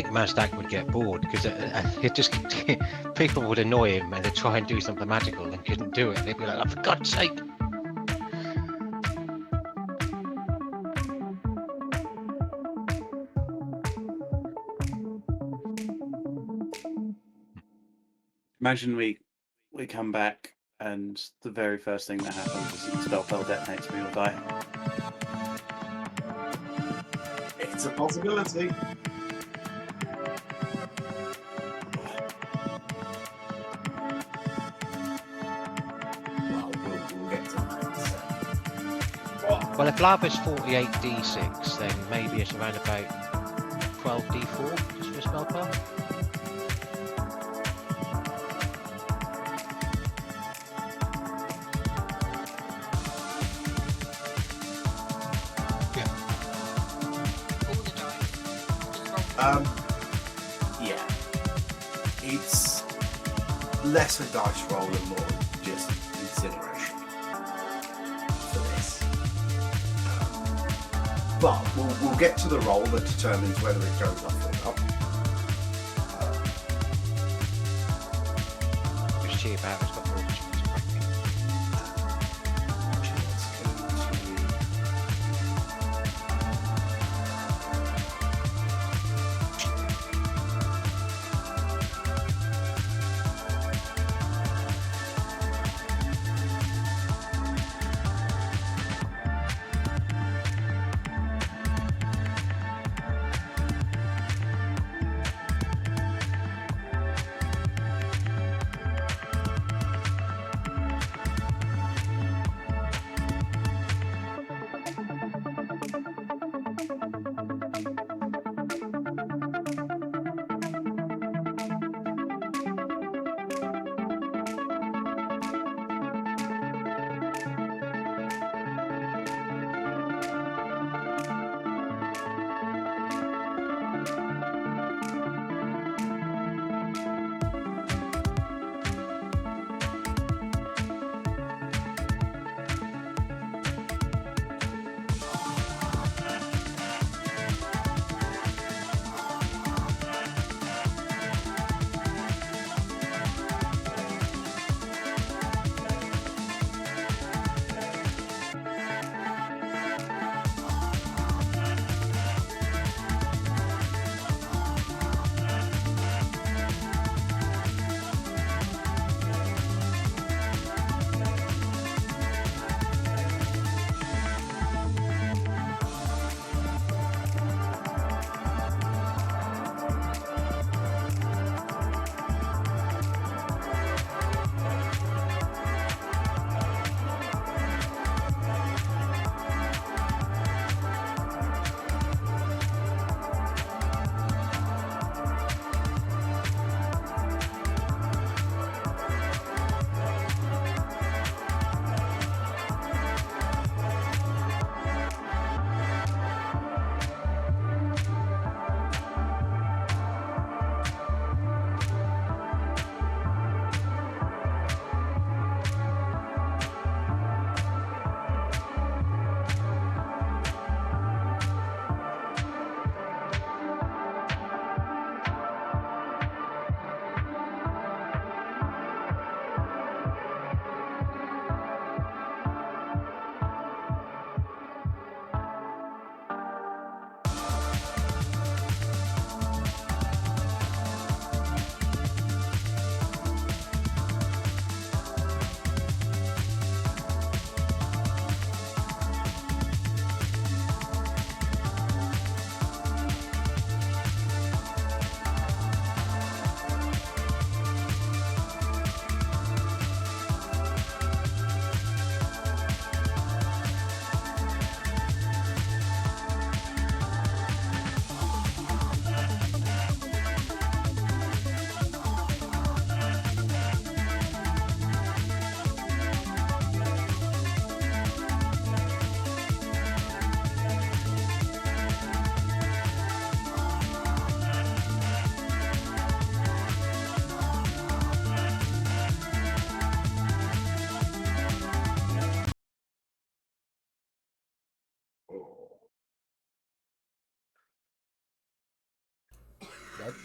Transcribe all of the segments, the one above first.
think Mazdak would get bored because it just people would annoy him and they'd try and do something magical and couldn't do it. They'd be like, "Oh, for God's sake!" Imagine we come back and the very first thing that happens is the spell detonates and we all die. It's a possibility. Well, we'll get to that. Well, if lava's 48d6, then maybe it's around about 12d4 just for a spell power. Yeah. It's less a dice roll and more just incineration for this. But we'll get to the roll that determines whether it goes up or not. Just cheap out, it's got more options.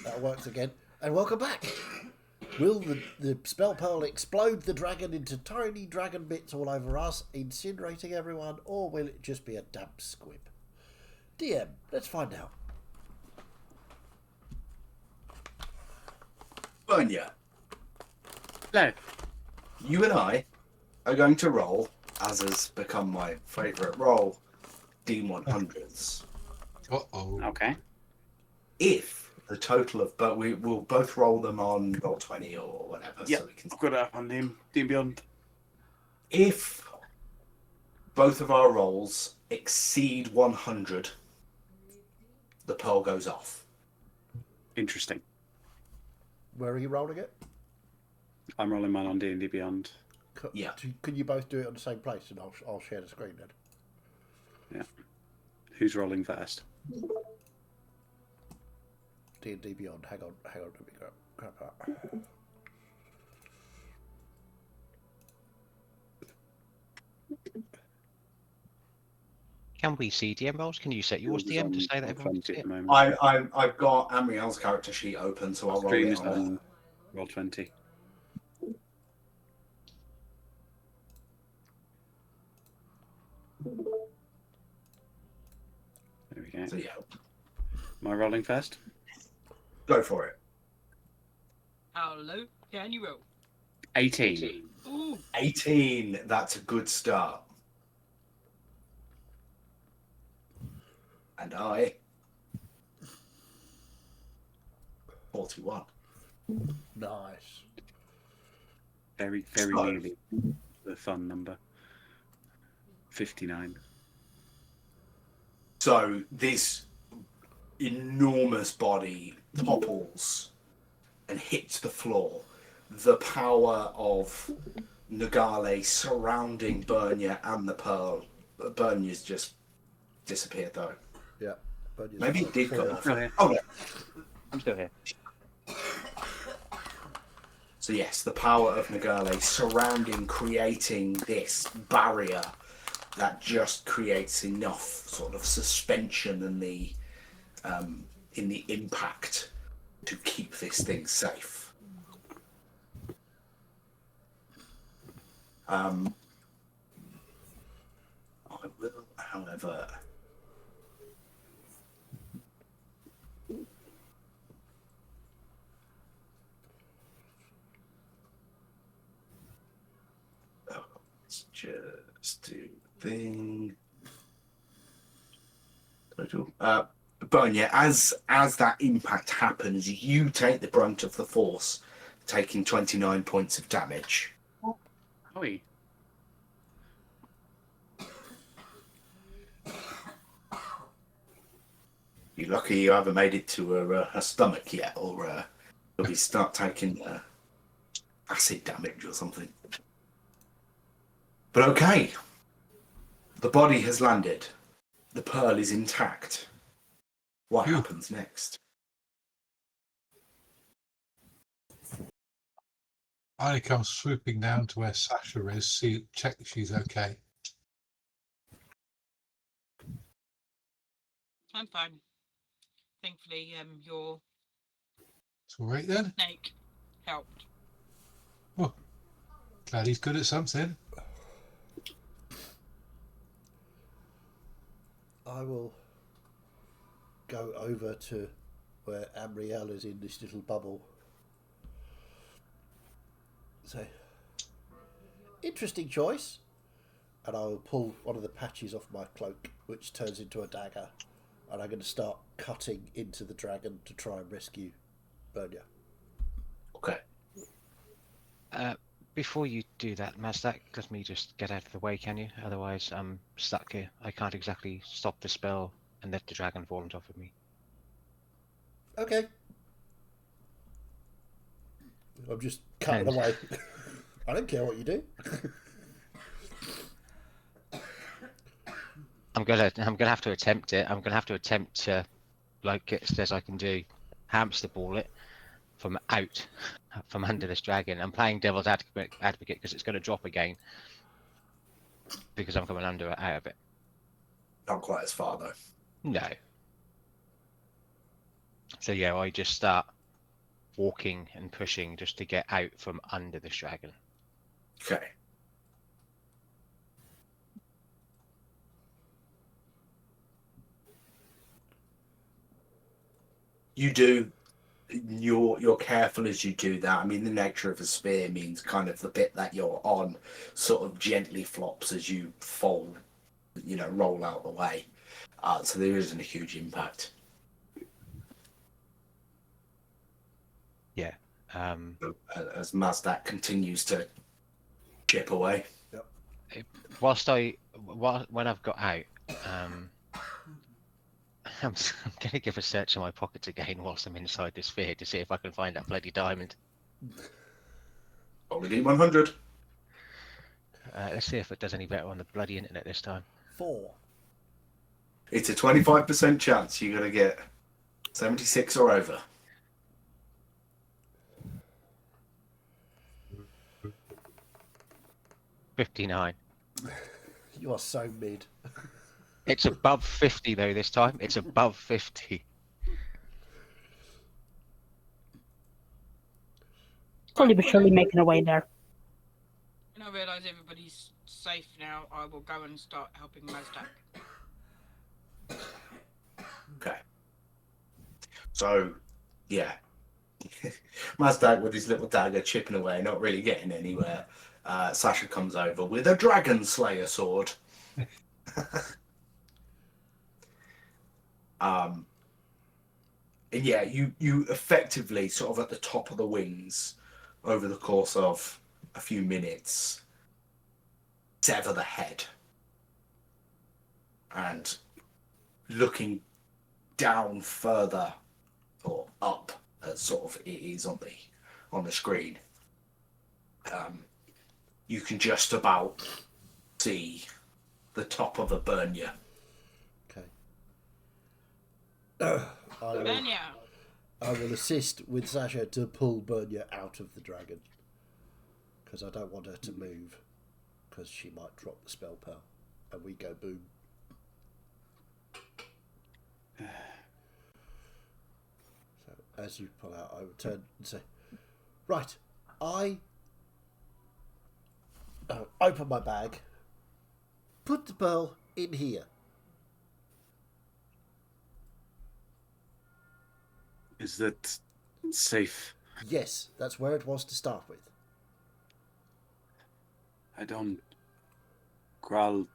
that works again. And welcome back. Will the spell pearl explode the dragon into tiny dragon bits all over us, incinerating everyone, or will it just be a damp squib? DM, let's find out. Bernia, No. you and I are going to roll, as has become my favourite roll, D100s. Uh-oh. Okay. If the total of, but we will both roll them on Roll20 or whatever, Yep. so we can. I've got it up on D&D Beyond. If both of our rolls exceed 100, the pearl goes off. Interesting. Where are you rolling it? I'm rolling mine on D&D Beyond. Yeah. Can you both do it on the same place, and I'll share the screen then. Yeah. Who's rolling first? D&D Beyond. Hang on. Let me grab that. Can we see DM rolls? Can you set yours Yours is DM to on- say that on everyone can 20 see at it? the moment. I've got Amriel's character sheet open, so I'll roll Stream it is on. on Roll20. There we go. So yeah, Am I rolling first? go for it. How low can you roll? 18. Ooh, 18. That's a good start. And I 41. Nice. Very So- nearly the fun number. 59. So this enormous body topples and hits the floor. The power of Nagale surrounding Bernia and the pearl. Bernia's just disappeared though. Yeah. But you- Maybe it did go Yeah. off. Oh, yeah. Oh no. I'm still here. So yes, the power of Nagale surrounding, creating this barrier that just creates enough sort of suspension in the impact to keep this thing safe. I will, however, let's just do thing. Bernia, as that impact happens, you take the brunt of the force, taking 29 points of damage. Oi. You're lucky you haven't made it to her stomach yet, or you'll be start taking acid damage or something. But okay, the body has landed. The pearl is intact. What Phew. happens next? I come swooping down to where Sasha is, check she's okay. I'm fine. Thankfully, your It's all right then. snake helped. Glad he's good at something. I will go over to where Amriel is in this little bubble. Say, interesting choice. And I will pull one of the patches off my cloak, which turns into a dagger. And I'm going to start cutting into the dragon to try and rescue Bernia. Okay. Before you do that, Mazdak, let me just get out of the way, can you? Otherwise, I'm stuck here. I can't exactly stop the spell and let the dragon fall on top of me. Okay. I'm just cutting And- away. I don't care what you do. I'm gonna have to attempt it. I'm gonna have to attempt to, like it says I can do, hamster ball it from under this dragon. I'm playing devil's advocate because it's gonna drop again because I'm coming out of it. Not quite as far though. No. So yeah, I just start walking and pushing just to get out from under this dragon. Okay. You do. You're careful as you do that. I mean, the nature of a spear means kind of the bit that you're on sort of gently flops as you fall, roll out the way. So there isn't a huge impact. Yeah. As Mazdak continues to chip away. When I've got out, I'm going to give a search in my pockets again whilst I'm inside the sphere to see if I can find that bloody diamond. Only D100. Let's see if it does any better on the bloody internet this time. 4. It's a 25% chance you're going to get 76 or over. $59. You are so mid. It's above 50 though this time. It's above 50. Slowly but surely making our way there. When I realise everybody's safe now, I will go and start helping Mazdak. Okay. So, yeah. Mazdak with his little dagger chipping away, not really getting anywhere. Sasha comes over with a Dragon Slayer sword. And yeah, you effectively sort of at the top of the wings over the course of a few minutes sever the head. And looking down further or up as sort of it is on the screen, you can just about see the top of a Bernia. Okay. Bernia! I will assist with Sasha to pull Bernia out of the dragon. Because I don't want her to move. Because she might drop the spell pearl. And we go boom. So as you pull out, I will turn and say, right, I open my bag, put the pearl in here. Is that safe? Yes, that's where it was to start with. I don't. Growl.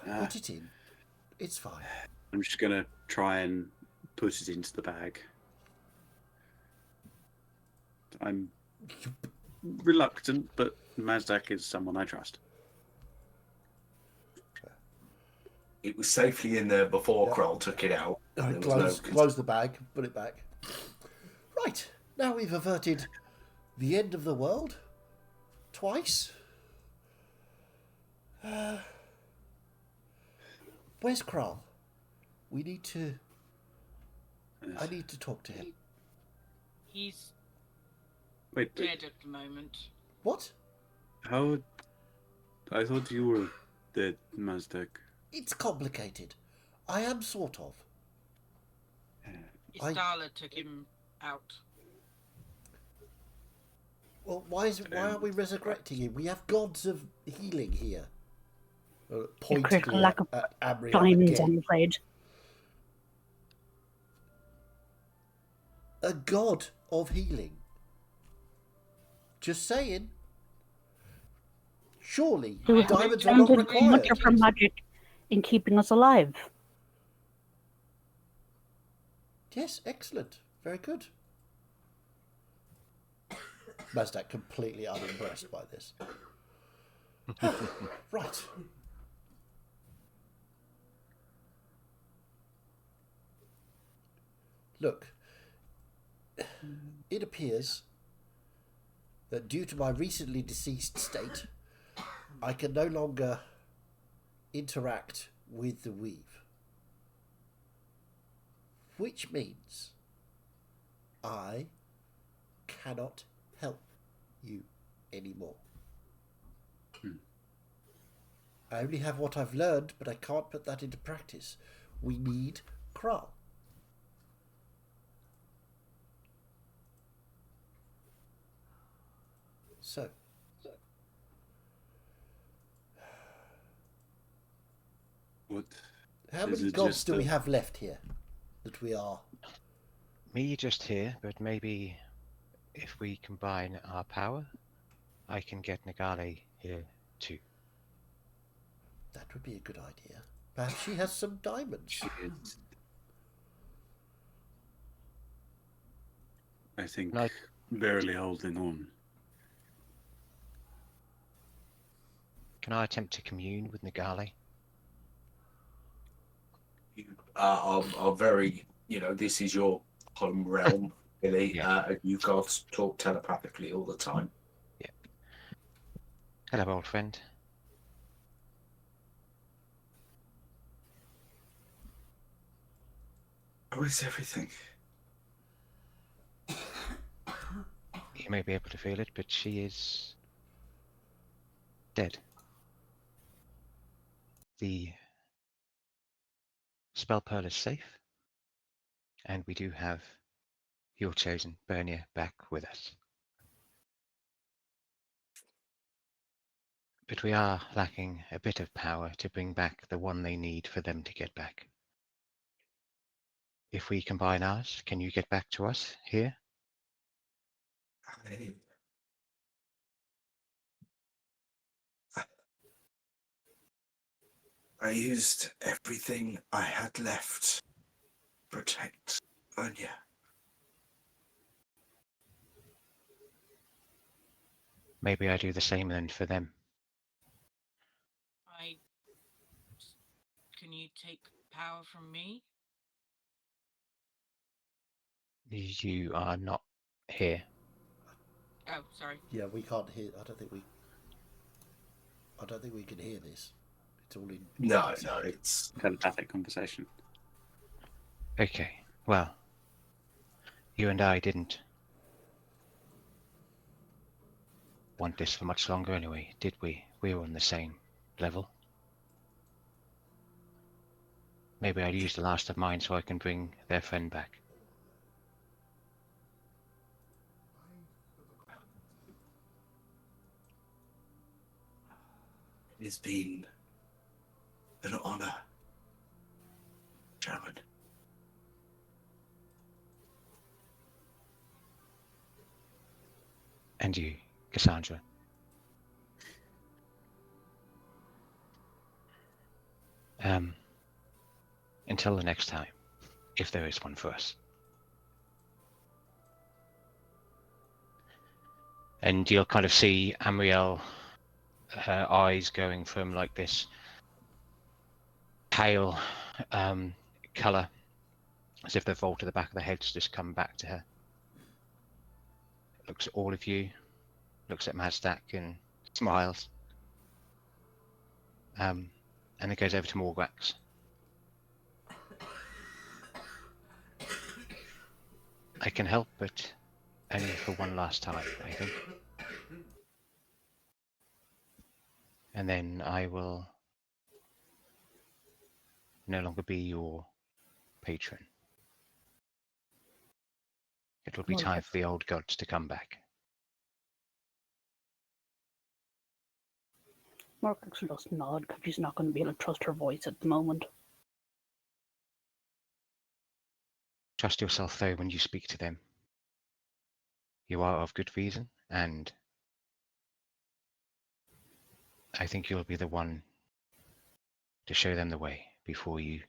Put it in. It's fine. I'm just gonna try and put it into the bag. I'm reluctant, but Mazdak is someone I trust. It was safely in there before Yep. Kroll took it out. I There was close the bag, put it back. Right, now we've averted the end of the world. Twice. Where's Kral? We need to... I need to talk to him. He's Wait, dead at the moment. What? how? I thought you were dead, Mazdak. It's complicated. I am sort of. Istala took him out. Well, why aren't we resurrecting him? We have gods of healing here. Pointedly critical lack of at Amriel Diamonds, I'm again. afraid. A god of healing. Just saying. Surely Who diamonds are not expended required. much of her magic in keeping us alive. Yes, excellent. Very good. Mazdak completely unimpressed by this. Right. Look, it appears that due to my recently deceased state, I can no longer interact with the weave. Which means I cannot help you anymore. I only have what I've learned, but I can't put that into practice. We need Kral. So, What? how Is many it gods just do we a- have left here that we are? Me just here, but maybe if we combine our power, I can get Nagale here too. That would be a good idea. Perhaps she has some diamonds. She is. I think No. barely holding on. Can I attempt to commune with Nagale? You are very, this is your home realm, really. Yeah. And you gods talk telepathically all the time. Hello, old friend. How is everything? You may be able to feel it, but she is dead. The spell pearl is safe, and we do have your chosen Bernier back with us. But we are lacking a bit of power to bring back the one they need for them to get back. If we combine ours, can you get back to us here? I used everything I had left to protect Anya. Maybe I do the same then for them. Can you take power from me? You are not here. Oh, sorry. Yeah, we can't hear. I don't think we can hear this. It's all in. No, it's Telepathic conversation. Okay, well, you and I didn't want this for much longer anyway, did we? We were on the same level. Maybe I'd use the last of mine so I can bring their friend back. it's been an honor, Sharon. And you, Cassandra. Until the next time, if there is one for us. And you'll kind of see Amriel, her eyes going from like this pale colour, as if the vault at the back of the head's just come back to her. Looks at all of you, looks at Mazdak and smiles. And it goes over to Morgrax. I can help, but only for one last time, I think. And then I will no longer be your patron. It will be time for the old gods to come back. Morgax will just nod because she's not going to be able to trust her voice at the moment. Trust yourself, though, when you speak to them. You are of good reason, and I think you'll be the one to show them the way before you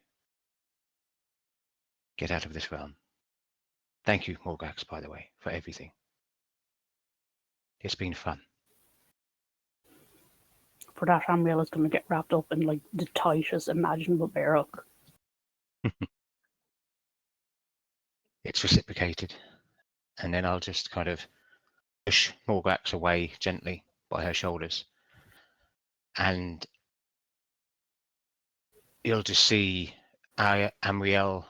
get out of this realm. Thank you, Morgax, by the way, for everything. It's been fun. For that, Amriel is going to get wrapped up in like the tightest imaginable bear hook. It's reciprocated, and then I'll just kind of push Morgax away gently by her shoulders, and you'll just see Amriel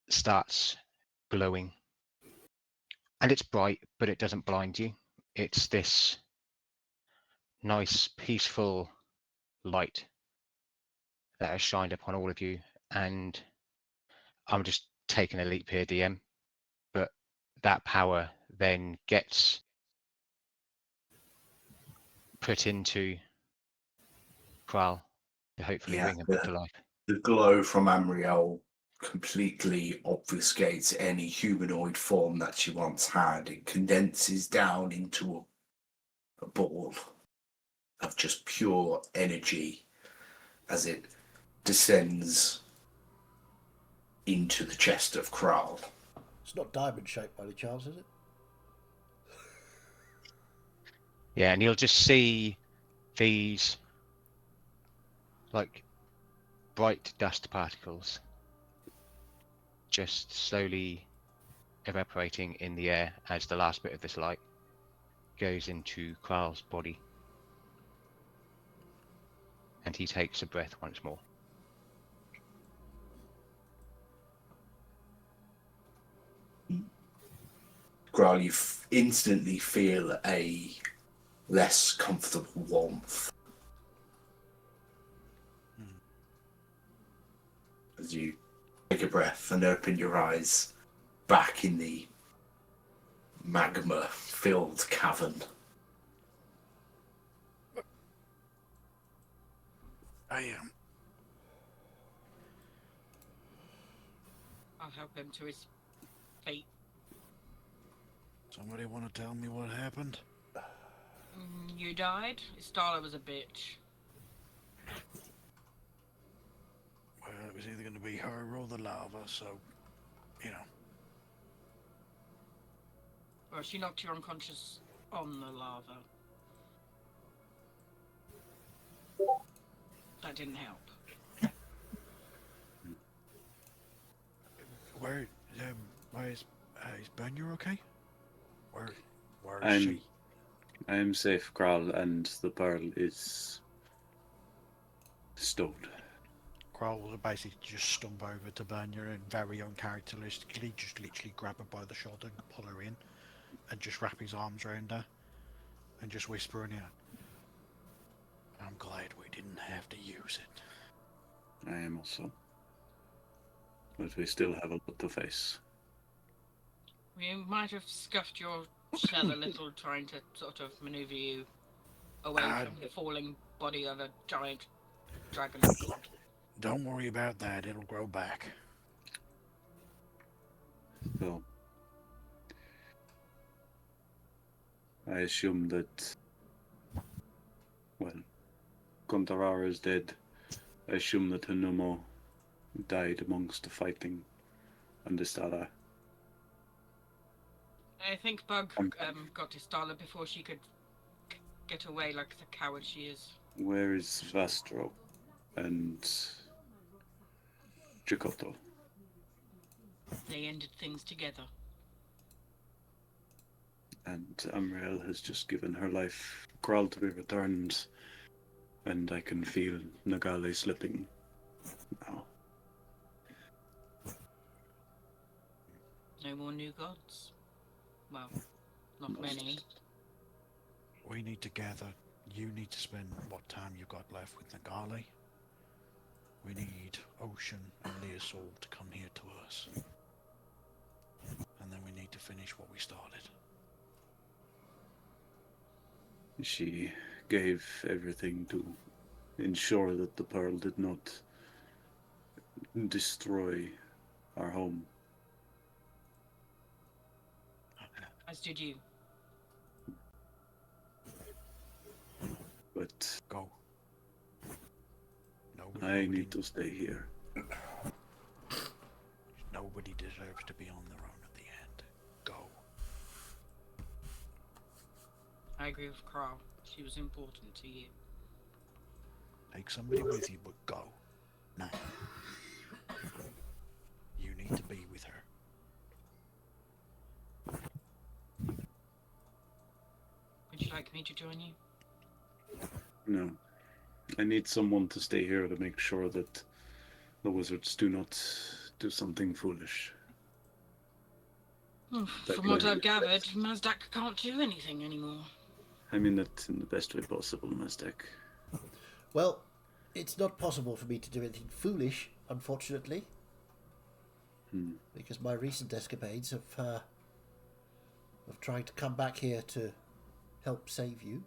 starts glowing, and it's bright, but it doesn't blind you. It's this nice, peaceful light that has shined upon all of you, and I'm just taking a leap here, DM, but that power then gets put into Kral to hopefully Yeah, bring him back to life. The glow from Amriel completely obfuscates any humanoid form that she once had. It condenses down into a ball of just pure energy as it descends into the chest of Kral. It's not diamond shaped by any chance, is it? Yeah, and you'll just see these like bright dust particles just slowly evaporating in the air as the last bit of this light goes into Kral's body. And he takes a breath once more. Kral, you instantly feel a less comfortable warmth as you take a breath and open your eyes back in the magma-filled cavern. I am. I'll help him to his feet. Somebody want to tell me what happened? You died? Starla was a bitch. Well, it was either going to be her or the lava, so, you know. Well, she knocked you unconscious on the lava. That didn't help. Where is Bernier okay? Where is she? I am safe, Kral, and the pearl is stowed. Kral will basically just stump over to Bernier and very uncharacteristically just literally grab her by the shoulder and pull her in and just wrap his arms around her and just whisper in her. I'm glad we didn't have to use it. I am also. But we still have a lot to face. We might have scuffed your shell a little trying to sort of maneuver you away from the falling body of a giant dragon god. Don't worry about that, it'll grow back. So, I assume that, well, Contarara is dead. I assume that Hanumo died amongst the fighting on the Stara. I think Bug got to Starla before she could get away like the coward she is. Where is Vastro and Chikoto? They ended things together. And Amriel has just given her life Kral to be returned, and I can feel Nagale slipping now. No more new gods. Well, not Lost. many. We need to gather. You need to spend what time you've got left with Nagale. We need Ocean and Leosol to come here to us. And then we need to finish what we started. She gave everything to ensure that the pearl did not destroy our home. As did you. But Go. I need to stay here. Nobody deserves to be on their own at the end. Go. I agree with Carl. She was important to you. Take somebody with you, but go. Now. You need to be with her. Would you like me to join you? No. I need someone to stay here to make sure that the wizards do not do something foolish. From what I've gathered, Mazdak can't do anything anymore. I mean that in the best way possible, Mazdak. Well, it's not possible for me to do anything foolish, unfortunately, because my recent escapades of trying to come back here to help save you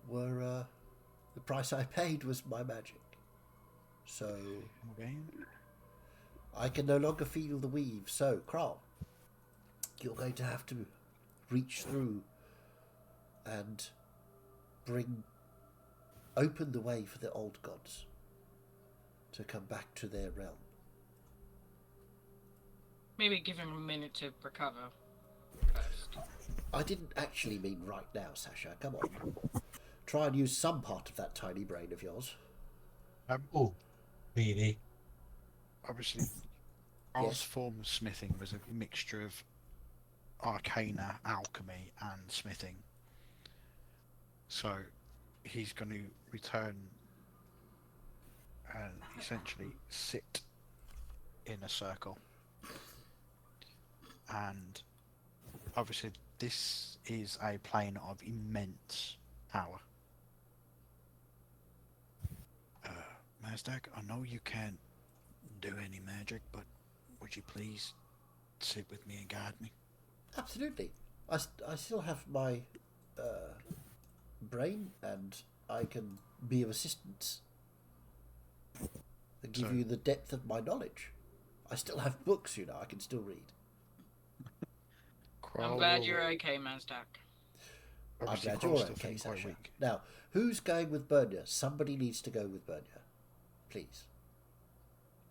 were the price I paid was my magic. So Okay. I can no longer feel the weave. So, Kral, you're going to have to reach through and open the way for the old gods to come back to their realm. Maybe give him a minute to recover first. I didn't actually mean right now, Sasha. Come on. Try and use some part of that tiny brain of yours. Oh, meanie. Obviously, Carl's Yes. form of smithing was a mixture of arcana, alchemy, and smithing. So he's going to return and essentially sit in a circle. And obviously, this is a plane of immense power. Mazdak, I know you can't do any magic, but would you please sit with me and guide me? Absolutely. I still have my brain, and I can be of assistance and give So- you the depth of my knowledge. I still have books, you know, I can still read. I'm glad you're okay, Mazdak. I'm Obviously, glad Carl's you're still okay, feeling quite Sasha. weak. Now, who's going with Bernia? Somebody needs to go with Bernia. Please.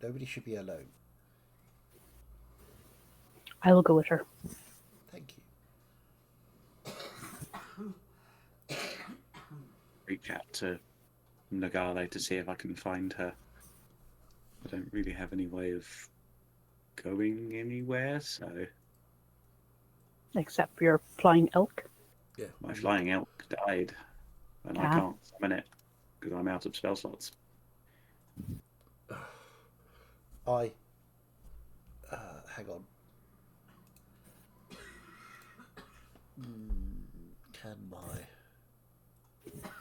Nobody should be alone. I will go with her. Thank you. Reach out to Nagale to see if I can find her. I don't really have any way of going anywhere, so Except for your flying elk. Yeah. my flying elk died, and I Ah. can't summon it because I'm out of spell slots. Hang on. Can my...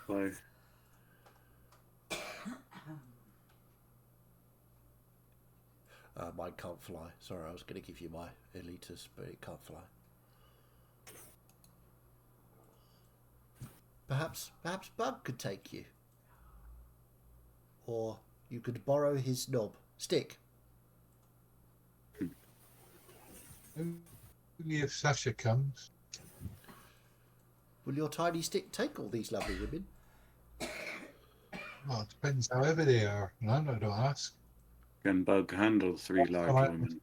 So mine can't fly. Sorry, I was going to give you my Elitus, but it can't fly. Perhaps Bug could take you. Or you could borrow his knob. Stick. Only if Sasha comes. Will your tiny stick take all these lovely women? Well, it depends however they are. No, I don't ask. can Bug handle three large Oh, women?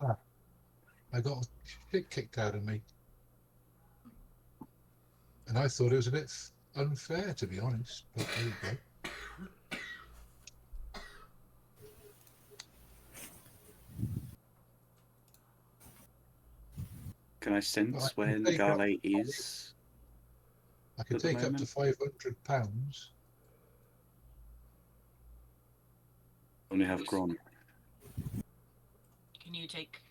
I got shit kicked out of me. And I thought it was a bit unfair, to be honest. But there you go. Can I sense Well, I where can take up- Nagale is? I could At the take up to moment? £500. Only have Gron. Can you take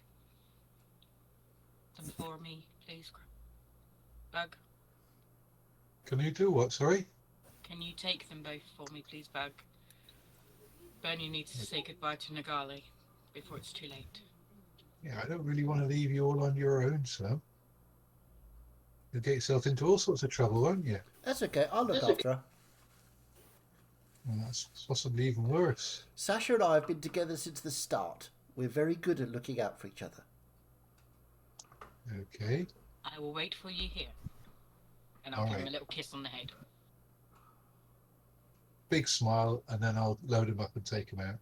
them for me, please? Bug, Can you do what, sorry? can you take them both for me, please, Bug? Bernie needs to say goodbye to Nagale before it's too late. Yeah, I don't really want to leave you all on your own, so. You'll get yourself into all sorts of trouble, won't you? That's okay, I'll look after her. And that's possibly even worse. Sasha and I have been together since the start. We're very good at looking out for each other. Okay. I will wait for you here. And I'll All give him right. a little kiss on the head. Big smile, and then I'll load him up and take him out.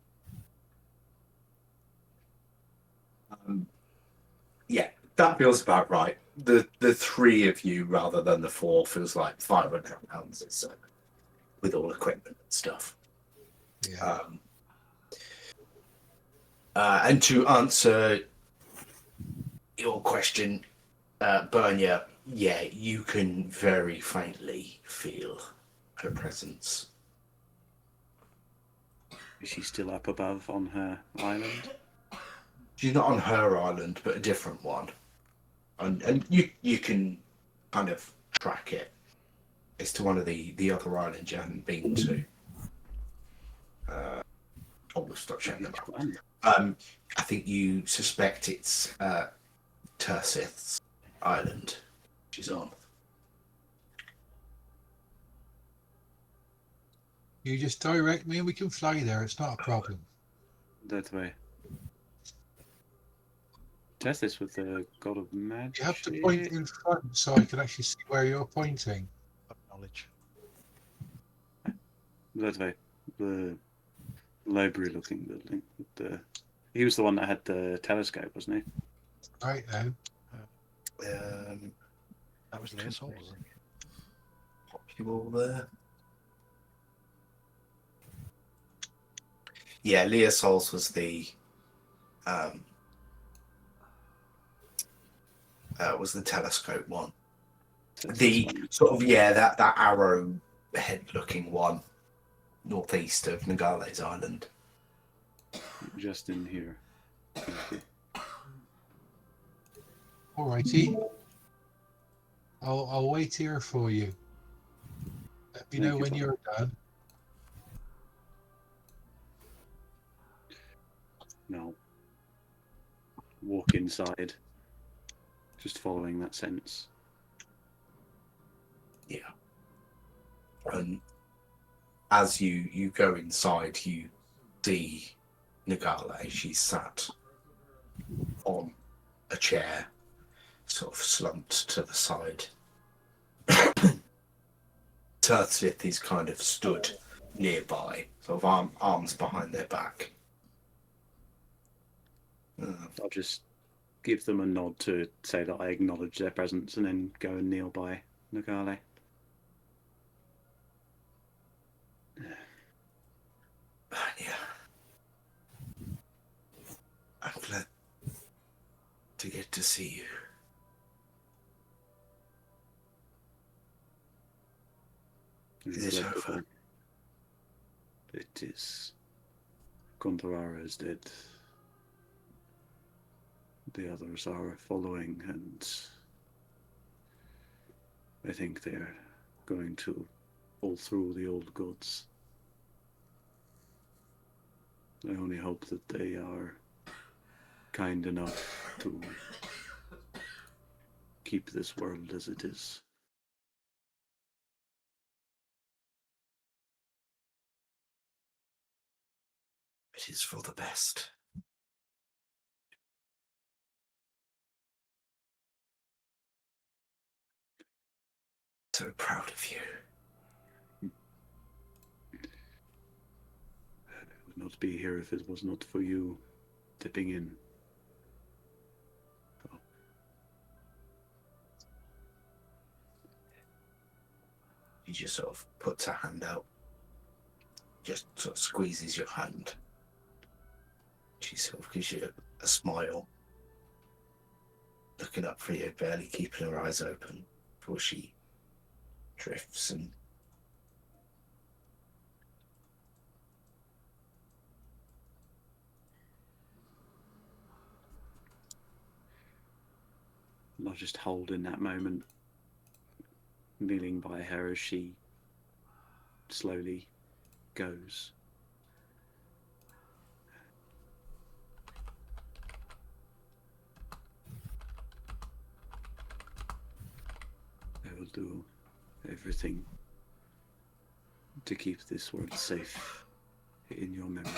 Yeah, that feels about right. The three of you rather than the four feels like £500 it's, with all equipment and stuff. Yeah. And to answer your question, Bernia, yeah, you can very faintly feel her presence. Is she still up above on her island? She's not on her island, but a different one. And you can kind of track it. It's to one of the other islands you haven't been to. We'll stop checking them out. I think you suspect it's Tursith's island she's on. You just direct me and we can fly there. It's not a problem. That way. Test this with the God of Magic. You have to point in front so I can actually see where you're pointing. Knowledge. That way. The library-looking building. He was the one that had the telescope, wasn't he? Right now. That was Lear's Halls. Pop you all there. Yeah, Leah's Souls was the telescope one. The sort of that arrow head looking one, northeast of Nogales Island. Just in here. Alrighty. I'll wait here for you. Let me know when you're done. No. Walk inside. Just following that sense. Yeah. And as you go inside, you see Nogale. She's sat on a chair, sort of slumped to the side. Turthsith is kind of stood nearby, sort of arms behind their back. I'll just give them a nod to say that I acknowledge their presence and then go and kneel by Nogale. Yeah. I'm glad to get to see you. Is it over? It is. Contarara is dead. The others are following, and I think they're going to pull through the old gods. I only hope that they are kind enough to keep this world as it is. It is for the best. So proud of you. I would not be here if it was not for you dipping in. Oh. He just sort of puts a hand out, just sort of squeezes your hand. She sort of gives you a smile, looking up for you, barely keeping her eyes open before she drifts and I'll just hold in that moment, kneeling by her as she slowly goes. I will do everything to keep this world safe in your memory.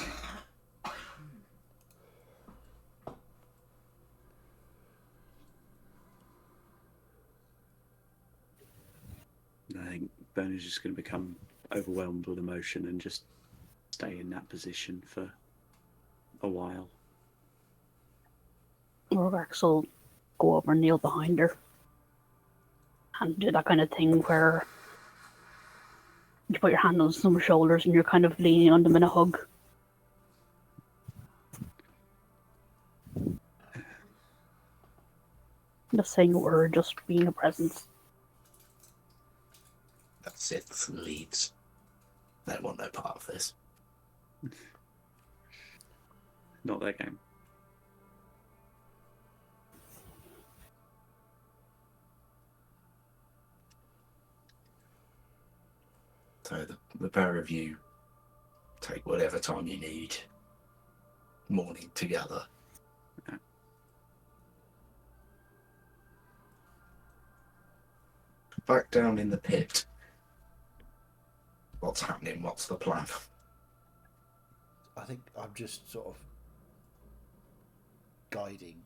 I think Ben is just going to become overwhelmed with emotion and just stay in that position for a while. Rorax will go over and kneel behind her and do that kind of thing where you put your hand on someone's shoulders and you're kind of leaning on them in a hug. Just saying a word, just being a presence. that's it for the Leeds. They want no part of this. Not that game. So the pair of you take whatever time you need, mourning together. Yeah. Back down in the pit. what's happening? What's the plan? I think I'm just sort of guiding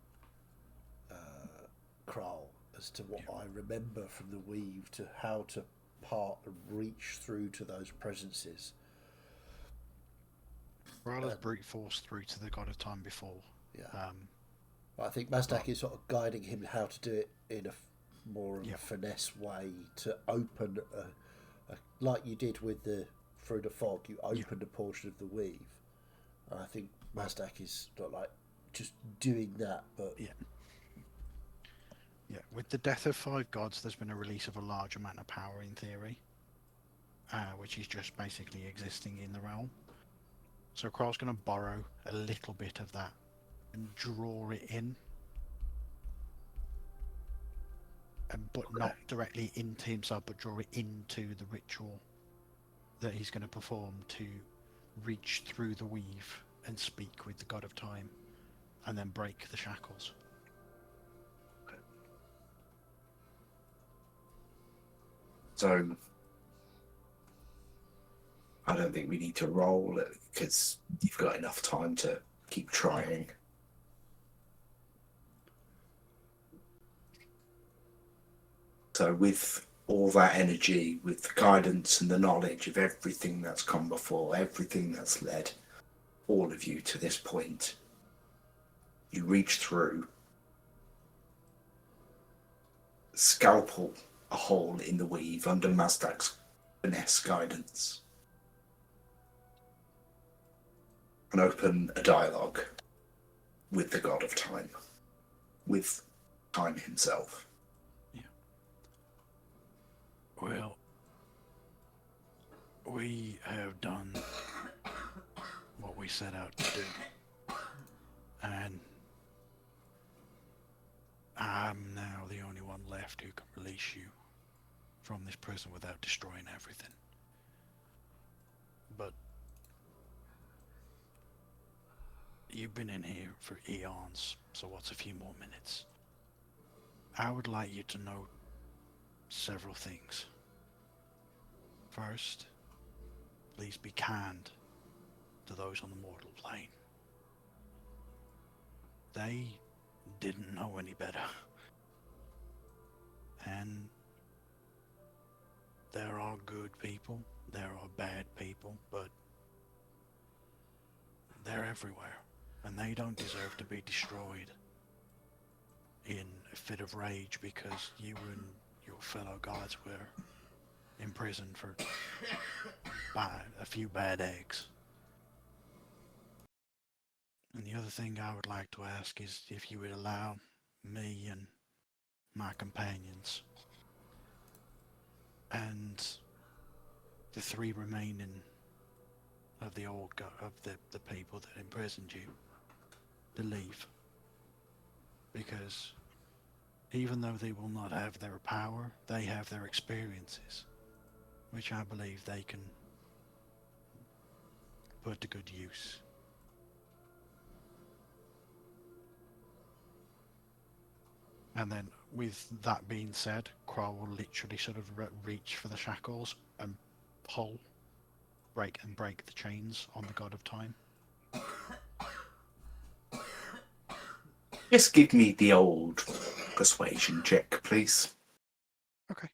Kral as to what I remember from the weave, to how to part and reach through to those presences. Rala's brute force through to the God of Time before. Yeah. I think Mazdak is sort of guiding him how to do it in a more of a finesse way, to open like you did with the through the fog. You opened a portion of the weave, and I think Mazdak is not like just doing that, but Yeah, with the death of 5 gods, there's been a release of a large amount of power in theory, which is just basically existing in the realm. So Kral's going to borrow a little bit of that and draw it in, but not directly into himself, but draw it into the ritual that he's going to perform to reach through the weave and speak with the God of Time, and then break the shackles. So I don't think we need to roll it, because you've got enough time to keep trying. So with all that energy, with the guidance and the knowledge of everything that's come before, everything that's led all of you to this point, you reach through, scalpel a hole in the weave under Mazdak's finesse guidance, and open a dialogue with the God of Time, with Time himself. Well, we have done what we set out to do, and I'm now the only one left who can release you from this prison without destroying everything. But you've been in here for eons, so what's a few more minutes? I would like you to know several things. First, please be kind to those on the mortal plane. They didn't know any better. And there are good people, there are bad people, but they're everywhere, and they don't deserve to be destroyed in a fit of rage because you and your fellow gods were imprisoned for a few bad eggs. And the other thing I would like to ask is if you would allow me and my companions and the 3 remaining of the the people that imprisoned you to leave, because even though they will not have their power, they have their experiences, which I believe they can put to good use. And then, with that being said, Kral will literally sort of reach for the shackles and pull, break the chains on the God of Time. Just give me the old persuasion check, please. Okay.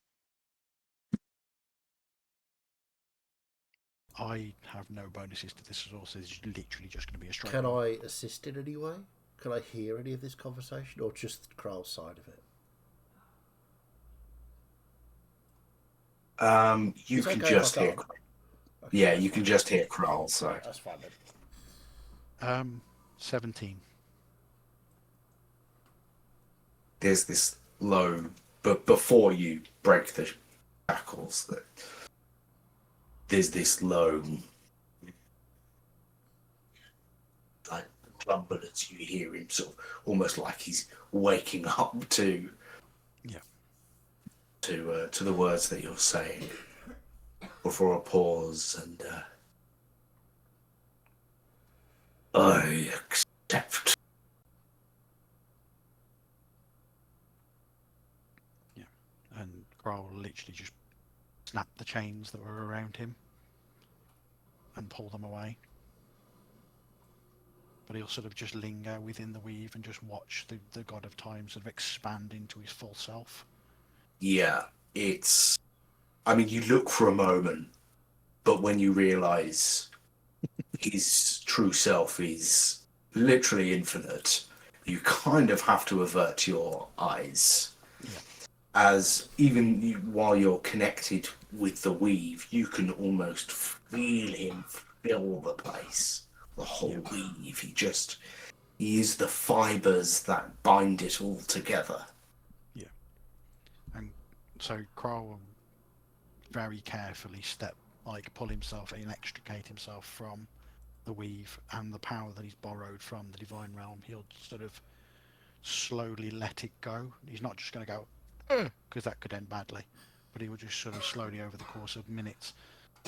I have no bonuses to this at all, so it's literally just going to be a straight can roll. I assist in any way? Can I hear any of this conversation, or just Kral's side of it? You It's can okay if just I hear. can't. Okay, Yeah, that's you can fine. just hear Kral. So That's fine then. 17. there's this low, but before you break the shackles, there's this low, like grumble as you hear him, sort of almost like he's waking up to the words that you're saying, before a pause, and I accept. And Kral will literally just snap the chains that were around him and pull them away. But he'll sort of just linger within the weave and just watch the God of Time sort of expand into his full self. Yeah, it's. I mean, you look for a moment, but when you realise his true self is literally infinite, you kind of have to avert your eyes. Yeah. As even while you're connected with the weave, you can almost feel him fill the place. The whole weave. He is the fibres that bind it all together. Yeah. And so Kral will very carefully pull himself and extricate himself from the weave and the power that he's borrowed from the divine realm. He'll sort of slowly let it go. He's not just going to go, because that could end badly, but he will just sort of slowly over the course of minutes.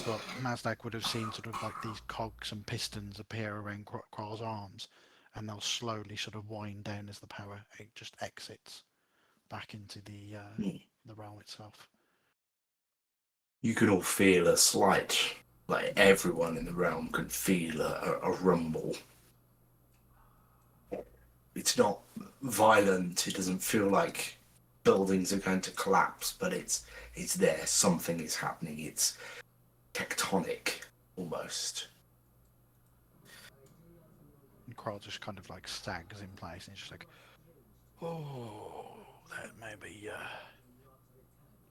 But Mazdak would have seen sort of like these cogs and pistons appear around Kral's arms, and they'll slowly sort of wind down as the power just exits back into the realm itself. You can all feel a slight, like everyone in the realm can feel a rumble. It's not violent. It doesn't feel like buildings are going to collapse, but it's there. Something is happening. It's tectonic, almost. And Kral just kind of like sags in place, and he's just like, oh, that maybe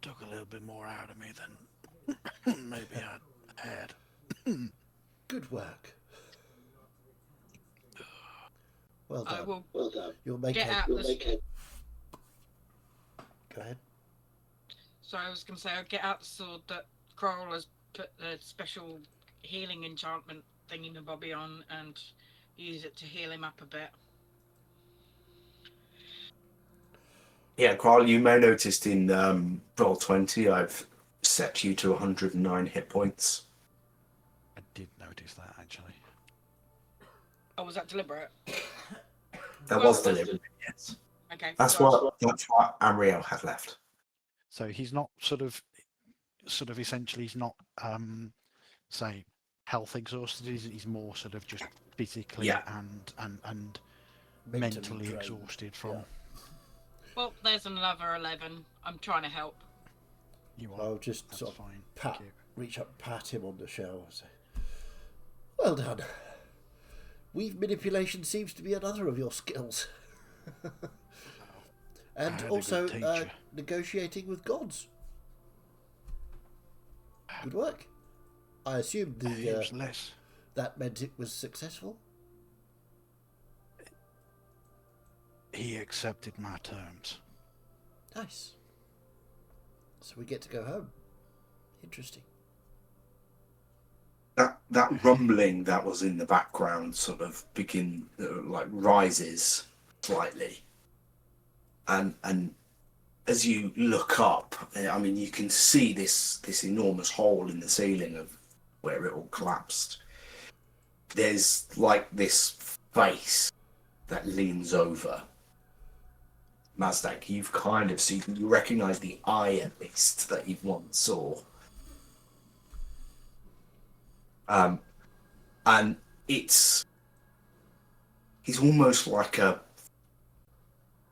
took a little bit more out of me than maybe I had. Good work. Well I done. will You'll make get it. out this. Go ahead. So I was going to say, I'll get out the sword that Kral has put the special healing enchantment thingy-mabobby on and use it to heal him up a bit. Yeah, Carl, you may have noticed in Roll20, I've set you to 109 hit points. I did notice that, actually. Oh, was that deliberate? That Well, was deliberate, yes. Okay. That's what Amriel had left. So he's not sort of essentially he's not say health exhausted. He's more sort of just physically Yeah. and Mentally mentally drained. exhausted from Yeah. Well, there's another 11. I'm trying to help. you are. I'll just That's sort of fine. Thank you. reach up, pat him on the shoulder, and say, "Well done. Weave manipulation seems to be another of your skills." I And had a also good teacher. negotiating with gods. Good work. I assume It was less. that meant it was successful. He accepted my terms. Nice. So we get to go home. Interesting. That rumbling that was in the background sort of rises slightly, and as you look up, I mean, you can see this enormous hole in the ceiling of where it all collapsed. There's like this face that leans over. Mazdak, you've kind of seen, you recognise the eye at least that you once saw. And he's almost like a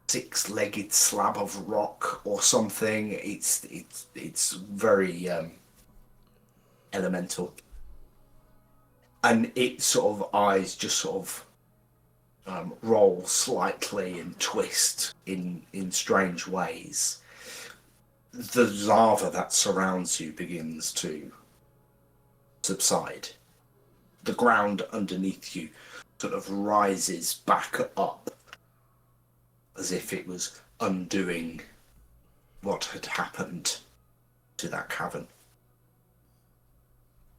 six-legged slab of rock or something. It's very elemental, and its sort of eyes just sort of roll slightly and twist in strange ways. The lava that surrounds you begins to subside. The ground underneath you sort of rises back up as if it was undoing what had happened to that cavern.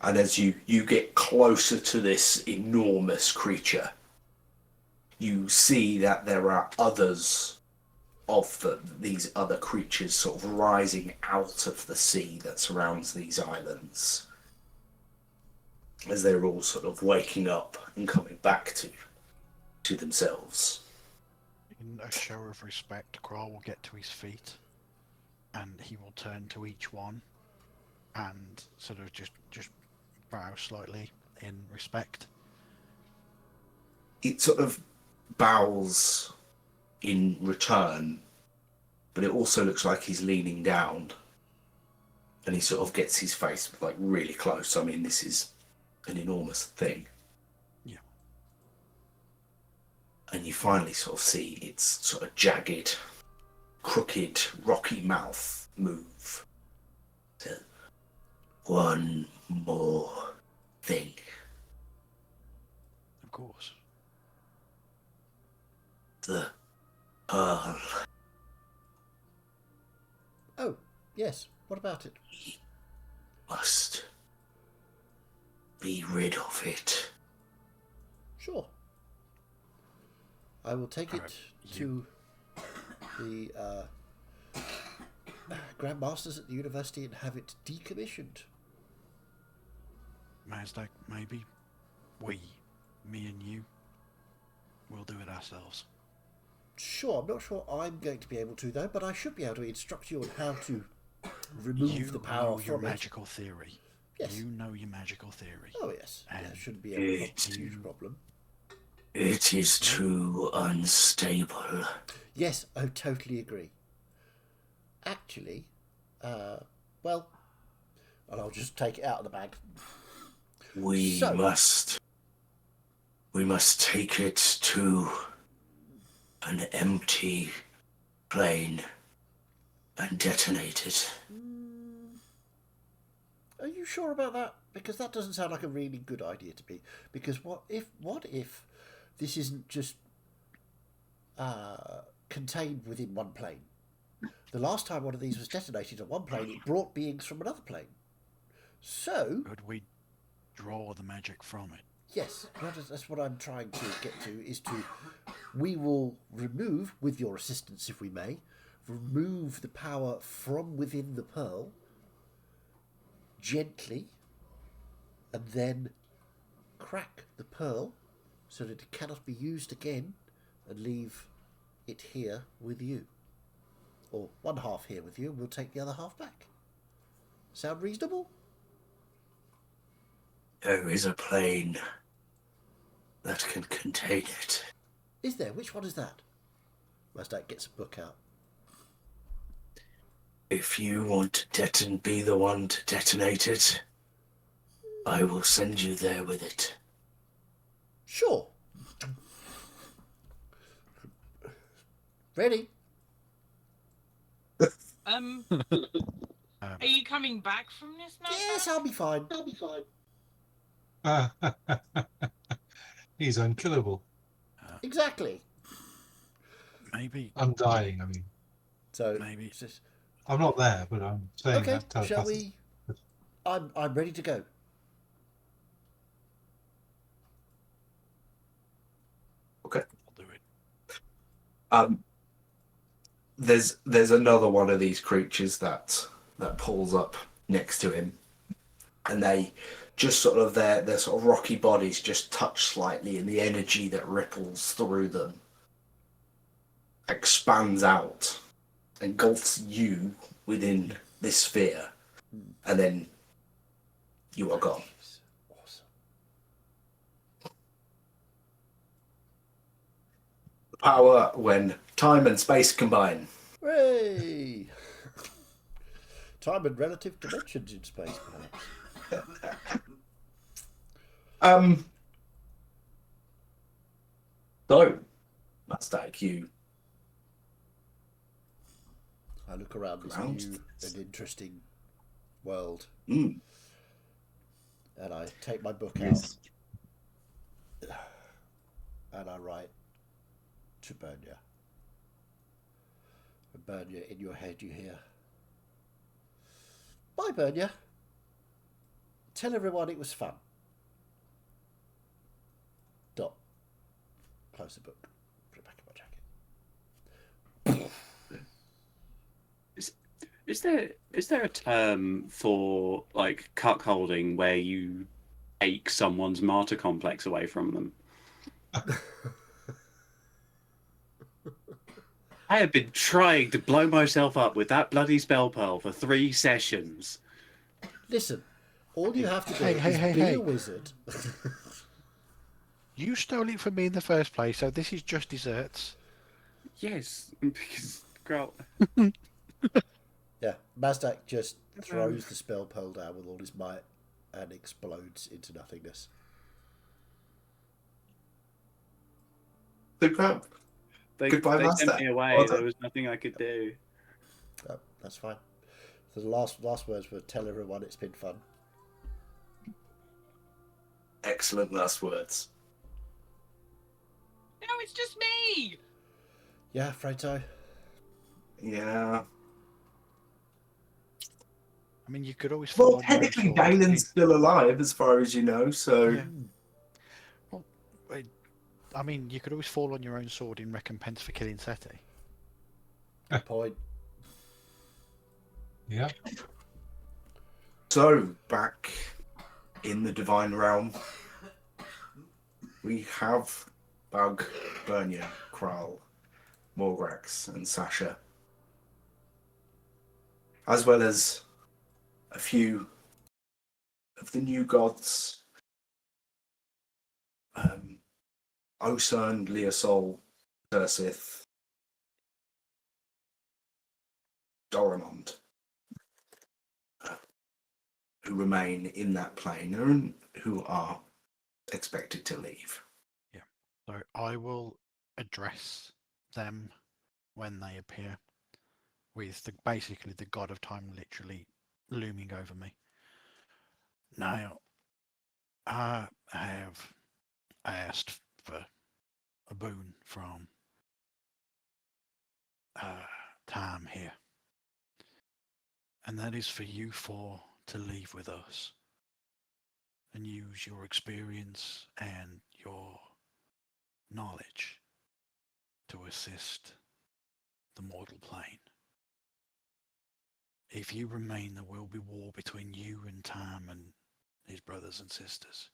And as you get closer to this enormous creature, you see that there are others of these other creatures sort of rising out of the sea that surrounds these islands, as they're all sort of waking up and coming back to themselves. In a show of respect, Kral will get to his feet, and he will turn to each one, and sort of just bow slightly. in respect. It sort of bows in return, but it also looks like he's leaning down, and he sort of gets his face like really close. I mean, this is an enormous thing. Yeah. And you finally sort of see its sort of jagged, crooked, rocky mouth move. So, one more thing. Of course. The pearl. Oh, yes. What about it? Must be rid of it. Sure. I will take it Alright, to the Grandmasters at the university and have it decommissioned. Mazdak, maybe we, me and you, will do it ourselves. Sure, I'm not sure I'm going to be able to, though, but I should be able to instruct you on how to remove You the power know your from it. magical theory. Yes. You know your magical theory. Oh, yes. And That shouldn't be a it- huge problem. It is too unstable. Yes, I totally agree. Actually, well, and I'll just take it out of the bag. We So- must take it to an empty plane and detonate it. Are you sure about that? Because that doesn't sound like a really good idea to me. Because what if this isn't just contained within one plane? The last time one of these was detonated on one plane, it brought beings from another plane. So, Could we draw the magic from it? yes, that's what I'm trying to get to, is to, we will remove, with your assistance if we may, remove the power from within the pearl, gently, and then crack the pearl so that it cannot be used again, and leave it here with you. Or one half here with you, and we'll take the other half back. Sound reasonable? There is a plane that can contain it. Is there? Which one is that? Mazdak gets a book out. If you want to be the one to detonate it, I will send you there with it. Sure. Ready? Are you coming back from this now? Yes, I'll be fine. He's unkillable. Exactly. Maybe. Undying, I mean. So Maybe. it's just- I'm not there, but I'm saying okay, that shall telepathically. we? I'm ready to go. Okay. I'll do it. There's another one of these creatures that pulls up next to him, and they just sort of their sort of rocky bodies just touch slightly, and the energy that ripples through them expands out, engulfs you within this sphere, and then you are gone. Awesome. Power when time and space combine. Hooray! Time and relative dimensions in space, perhaps. So, Mazdak, you I look around this Ground. new and interesting world, mm, and I take my book yes. out, and I write to Bernia. And Bernia, in your head, you hear, "Bye, Bernia. Tell everyone it was fun." Dot. Close the book. Put it back in my jacket. Is there a term for like cuckolding where you take someone's martyr complex away from them? I have been trying to blow myself up with that bloody spell pearl for 3 sessions. Listen, All you have to do Hey, is be hey. a wizard. You stole it from me in the first place, so this is just desserts. Yes, because Growl. Yeah, Mazdak just throws the spell pole down with all his might and explodes into nothingness. Superb. They Goodbye, sent Master. me away. Well done. There was nothing I could do. Oh, that's fine. So the last words were, tell everyone it's been fun. Excellent last words. No, it's just me. Yeah, Fredo. Yeah. I mean, you could always fall Well, on your own technically, sword. Galen's still alive, as far as you know. So Yeah. Well, I mean, you could always fall on your own sword in recompense for killing Seti. Good point. Yeah. So, back in the Divine Realm, we have Bug, Bernia, Kral, Morgrax, and Sasha, as well as a few of the new gods, Osern, Leosol, Ursith, Doramond, who remain in that plane and who are expected to leave. So I will address them when they appear, with basically the god of time literally looming over me. Now, I have asked for a boon from Time here, and that is for you four to leave with us and use your experience and your knowledge to assist the mortal plane. If you remain, there will be war between you and Time and his brothers and sisters,